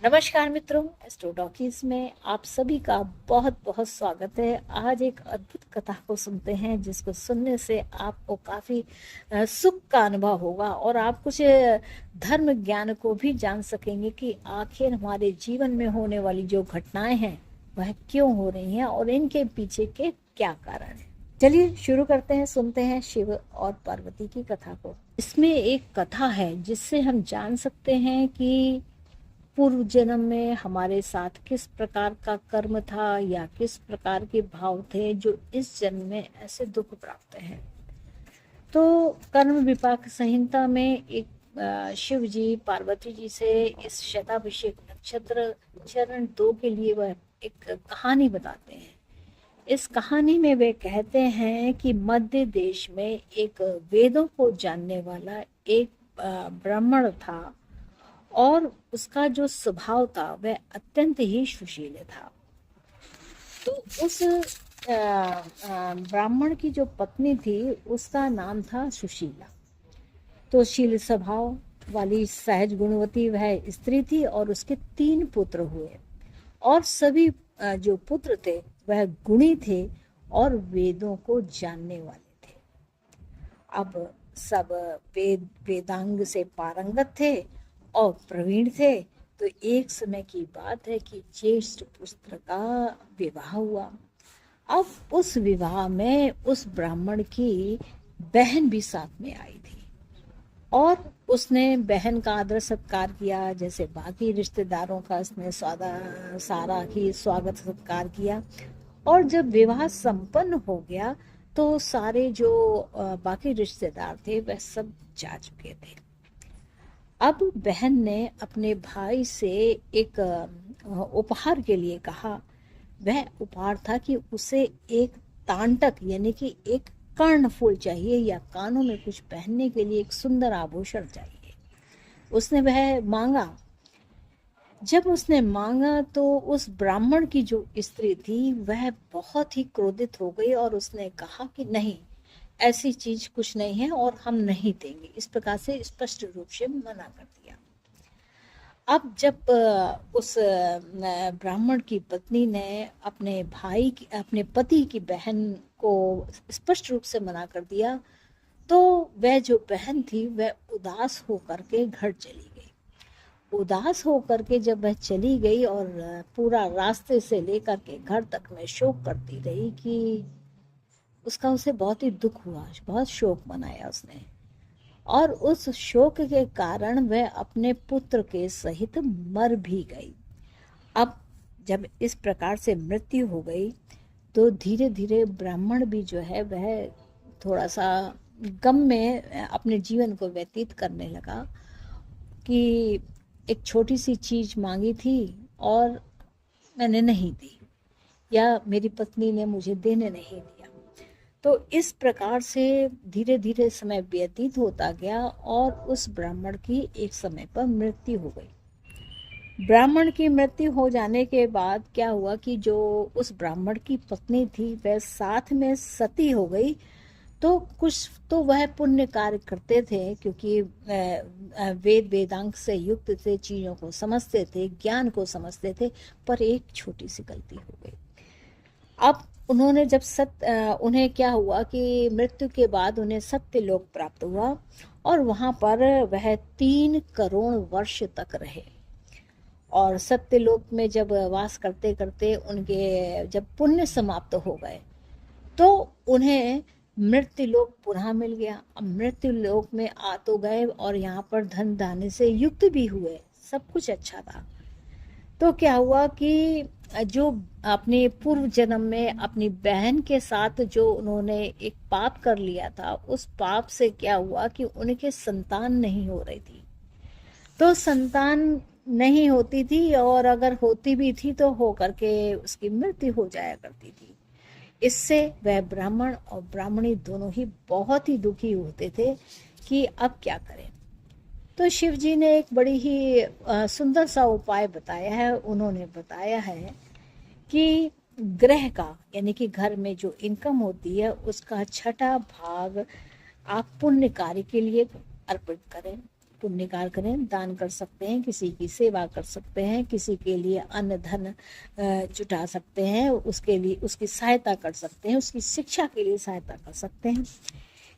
नमस्कार मित्रों, astro talkies में आप सभी का बहुत बहुत स्वागत है। आज एक अद्भुत कथा को सुनते हैं जिसको सुनने से आपको काफ़ी सुख का अनुभव होगा और आप कुछ धर्म ज्ञान को भी जान सकेंगे कि आखिर हमारे जीवन में होने वाली जो घटनाएं हैं वह क्यों हो रही हैं और इनके पीछे के क्या कारण हैं। चलिए शुरू करते हैं, सुनते हैं शिव और पार्वती की कथा को। इसमें एक कथा है जिससे हम जान सकते हैं कि पूर्व जन्म में हमारे साथ किस प्रकार का कर्म था या किस प्रकार के भाव थे जो इस जन्म में ऐसे दुख प्राप्त हैं। तो कर्म विपाक संहिता में एक शिव जी पार्वती जी से इस शताभिषेक नक्षत्र चरण 2 के लिए वह एक कहानी बताते हैं। इस कहानी में वे कहते हैं कि मध्य देश में एक वेदों को जानने वाला एक ब्राह्मण था और उसका जो स्वभाव था वह अत्यंत ही सुशील था। तो उस ब्राह्मण की जो पत्नी थी उसका नाम था सुशीला। तो शील स्वभाव वाली सहज गुणवती वह स्त्री थी और उसके 3 पुत्र हुए और सभी जो पुत्र थे वह गुणी थे और वेदों को जानने वाले थे। अब सब वेदांग से पारंगत थे और प्रवीण थे। तो एक समय की बात है कि ज्येष्ठ पुत्र का विवाह हुआ। अब उस विवाह में उस ब्राह्मण की बहन भी साथ में आई थी और उसने बहन का आदर सत्कार किया जैसे बाकी रिश्तेदारों का उसने सारा ही स्वागत सत्कार किया। और जब विवाह संपन्न हो गया तो सारे जो बाकी रिश्तेदार थे वह सब जा चुके थे। अब बहन ने अपने भाई से एक उपहार के लिए कहा। वह उपहार था कि उसे एक तांटक यानी कि एक कर्णफूल चाहिए या कानों में कुछ पहनने के लिए एक सुंदर आभूषण चाहिए। उसने वह मांगा। जब उसने मांगा तो उस ब्राह्मण की जो स्त्री थी वह बहुत ही क्रोधित हो गई और उसने कहा कि नहीं, ऐसी चीज कुछ नहीं है और हम नहीं देंगे। इस प्रकार से स्पष्ट रूप से मना कर दिया। अब जब उस ब्राह्मण की पत्नी ने अपने पति की बहन को स्पष्ट रूप से मना कर दिया तो वह जो बहन थी वह उदास होकर के घर चली गई। उदास होकर के जब वह चली गई और पूरा रास्ते से लेकर के घर तक में शोक करती रही कि उसे बहुत ही दुख हुआ, बहुत शोक मनाया उसने और उस शोक के कारण वह अपने पुत्र के सहित मर भी गई। अब जब इस प्रकार से मृत्यु हो गई तो धीरे धीरे ब्राह्मण भी जो है वह थोड़ा सा गम में अपने जीवन को व्यतीत करने लगा कि एक छोटी सी चीज मांगी थी और मैंने नहीं दी या मेरी पत्नी ने मुझे देने नहीं दिया। तो इस प्रकार से धीरे धीरे समय व्यतीत होता गया और उस ब्राह्मण की एक समय पर मृत्यु हो गई। ब्राह्मण की मृत्यु हो जाने के बाद क्या हुआ कि जो उस ब्राह्मण की पत्नी थी वह साथ में सती हो गई। तो कुछ तो वह पुण्य कार्य करते थे क्योंकि वेदांग से युक्त थे, चीज़ों को समझते थे, ज्ञान को समझते थे, पर एक छोटी सी गलती हो गई। अब उन्होंने जब उन्हें क्या हुआ कि मृत्यु के बाद उन्हें सत्य लोक प्राप्त हुआ और वहाँ पर वह 3 करोड़ वर्ष तक रहे। और सत्य लोक में जब वास करते करते उनके जब पुण्य समाप्त हो गए तो उन्हें मृत्यु लोक पुनः मिल गया। अब मृत्यु लोक में आ तो गए और यहाँ पर धन धान्य से युक्त भी हुए, सब कुछ अच्छा था। तो क्या हुआ कि जो अपने पूर्व जन्म में अपनी बहन के साथ जो उन्होंने एक पाप कर लिया था उस पाप से क्या हुआ कि उनके संतान नहीं हो रही थी। तो संतान नहीं होती थी और अगर होती भी थी तो हो करके उसकी मृत्यु हो जाया करती थी। इससे वह ब्राह्मण और ब्राह्मणी दोनों ही बहुत ही दुखी होते थे कि अब क्या करें। तो शिव जी ने एक बड़ी ही सुंदर सा उपाय बताया है। उन्होंने बताया है कि ग्रह का यानी कि घर में जो इनकम होती है उसका 6ठा भाग आप पुण्य कार्य के लिए अर्पित करें। पुण्य कार्य करें, दान कर सकते हैं, किसी की सेवा कर सकते हैं, किसी के लिए अन्न धन जुटा सकते हैं, उसके लिए उसकी सहायता कर सकते हैं, उसकी शिक्षा के लिए सहायता कर सकते हैं।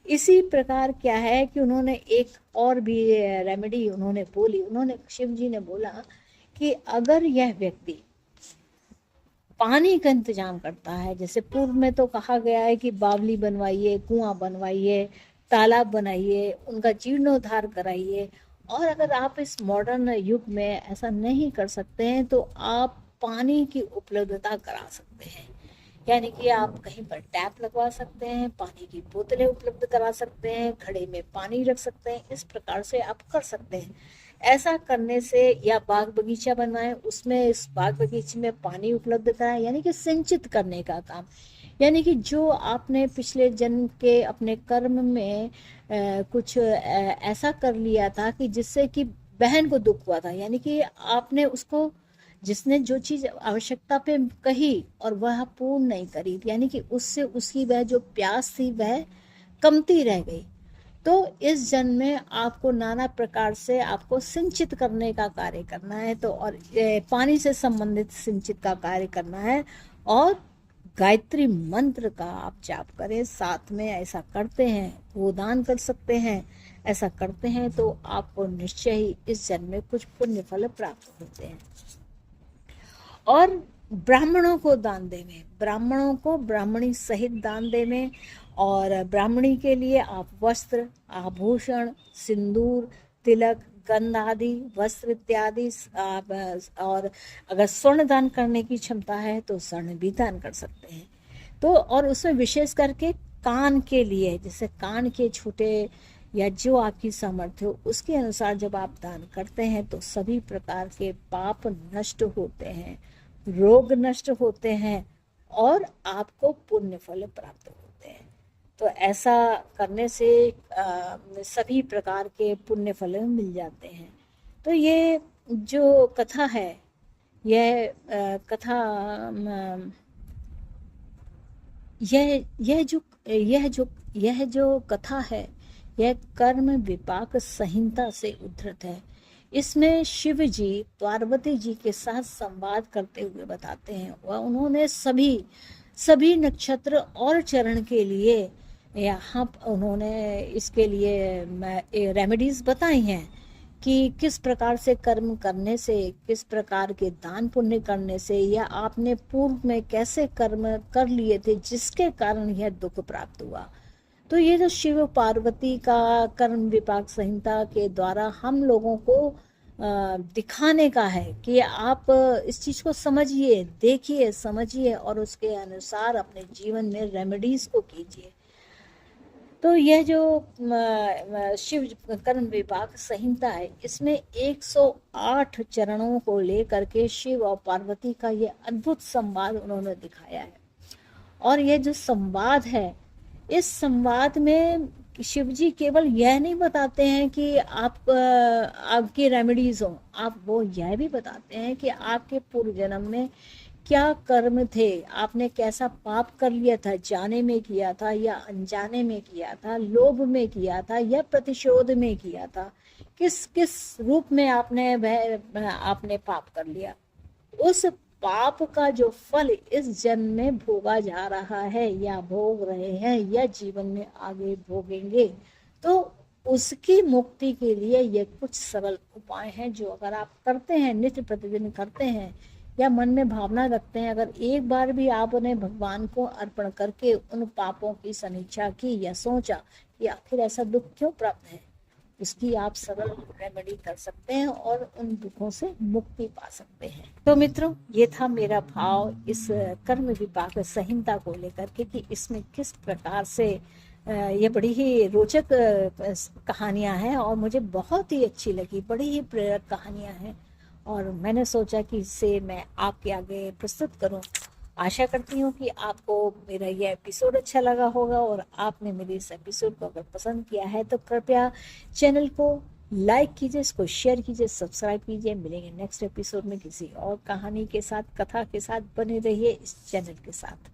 इसी प्रकार क्या है कि उन्होंने एक और भी रेमेडी उन्होंने बोली, उन्होंने शिव जी ने बोला कि अगर यह व्यक्ति पानी का इंतजाम करता है, जैसे पूर्व में तो कहा गया है कि बावली बनवाइए, कुआं बनवाइए, तालाब बनाइए, उनका जीर्णोद्धार कराइए, और अगर आप इस मॉडर्न युग में ऐसा नहीं कर सकते हैं तो आप पानी की उपलब्धता करा सकते हैं। यानी कि आप कहीं पर टैप लगवा सकते हैं, पानी की बोतलें उपलब्ध करा सकते हैं, घड़े में पानी रख सकते हैं, इस प्रकार से आप कर सकते हैं। ऐसा करने से, या बाग बगीचा बनवाएं, उसमें इस बाग बगीचे में पानी उपलब्ध कराएं, यानी कि सिंचित करने का काम। यानी कि जो आपने पिछले जन्म के अपने कर्म में कुछ ऐसा कर लिया था कि जिससे कि बहन को दुख हुआ था, यानी कि आपने उसको, जिसने जो चीज आवश्यकता पे कही और वह पूर्ण नहीं करी, यानी कि उससे उसकी वह जो प्यास थी वह कमती रह गई, तो इस जन्म में आपको नाना प्रकार से आपको सिंचित करने का कार्य करना है। तो और पानी से संबंधित सिंचित का कार्य करना है, और गायत्री मंत्र का आप जाप करें साथ में। ऐसा करते हैं, वो दान कर सकते हैं, ऐसा करते हैं तो आपको निश्चय ही इस जन्म में कुछ पुण्य फल प्राप्त होते हैं। और ब्राह्मणों को दान देवें, ब्राह्मणों को ब्राह्मणी सहित दान देवें, और ब्राह्मणी के लिए आप वस्त्र, आभूषण, सिंदूर, तिलक, गंध आदि वस्त्र इत्यादि, और अगर स्वर्ण दान करने की क्षमता है तो स्वर्ण भी दान कर सकते हैं। तो और उसमें विशेष करके कान के लिए, जैसे कान के छोटे या जो आपकी सामर्थ्य हो उसके अनुसार जब आप दान करते हैं तो सभी प्रकार के पाप नष्ट होते हैं, रोग नष्ट होते हैं, और आपको पुण्य फल प्राप्त होते हैं। तो ऐसा करने से सभी प्रकार के पुण्य फल मिल जाते हैं। तो ये जो कथा है, यह कथा यह जो कथा है, यह कर्म विपाक संहिता से उद्धृत है। इसमें शिव जी पार्वती जी के साथ संवाद करते हुए बताते हैं, वह उन्होंने सभी नक्षत्र और चरण के लिए यहाँ उन्होंने इसके लिए रेमेडीज बताई हैं कि किस प्रकार से कर्म करने से, किस प्रकार के दान पुण्य करने से, या आपने पूर्व में कैसे कर्म कर लिए थे जिसके कारण यह दुख प्राप्त हुआ। तो ये जो शिव पार्वती का कर्म विपाक संहिता के द्वारा हम लोगों को दिखाने का है कि आप इस चीज को समझिए, देखिए, समझिए, और उसके अनुसार अपने जीवन में रेमेडीज को कीजिए। तो यह जो शिव कर्म विपाक संहिता है, इसमें 108 चरणों को लेकर के शिव और पार्वती का ये अद्भुत संवाद उन्होंने दिखाया है। और ये जो संवाद है, इस संवाद में शिव जी केवल यह नहीं बताते हैं कि आपकी रेमेडीज हो, आप वो यह भी बताते हैं कि आपके पूर्व जन्म में क्या कर्म थे, आपने कैसा पाप कर लिया था, जाने में किया था या अनजाने में किया था, लोभ में किया था या प्रतिशोध में किया था, किस किस रूप में आपने पाप कर लिया। उस पाप का जो फल इस जन्म में भोगा जा रहा है, या भोग रहे हैं, या जीवन में आगे भोगेंगे, तो उसकी मुक्ति के लिए ये कुछ सरल उपाय हैं जो अगर आप करते हैं, नित्य प्रतिदिन करते हैं, या मन में भावना रखते हैं, अगर एक बार भी आपने भगवान को अर्पण करके उन पापों की समीक्षा की या सोचा कि आखिर ऐसा दुख क्यों प्राप्त है, उसकी आप सरल रेमेडी कर सकते हैं और उन दुखों से मुक्ति पा सकते हैं। तो मित्रों, ये था मेरा भाव इस कर्म विपाक संहिता को लेकर के कि इसमें किस प्रकार से ये बड़ी ही रोचक कहानियां हैं और मुझे बहुत ही अच्छी लगी, बड़ी ही प्रेरक कहानियां हैं, और मैंने सोचा कि इससे मैं आपके आगे प्रस्तुत करूं। आशा करती हूँ कि आपको मेरा यह एपिसोड अच्छा लगा होगा, और आपने मेरे इस एपिसोड को अगर पसंद किया है तो कृपया चैनल को लाइक कीजिए, इसको शेयर कीजिए, सब्सक्राइब कीजिए। मिलेंगे नेक्स्ट एपिसोड में किसी और कहानी के साथ, कथा के साथ। बने रहिए इस चैनल के साथ।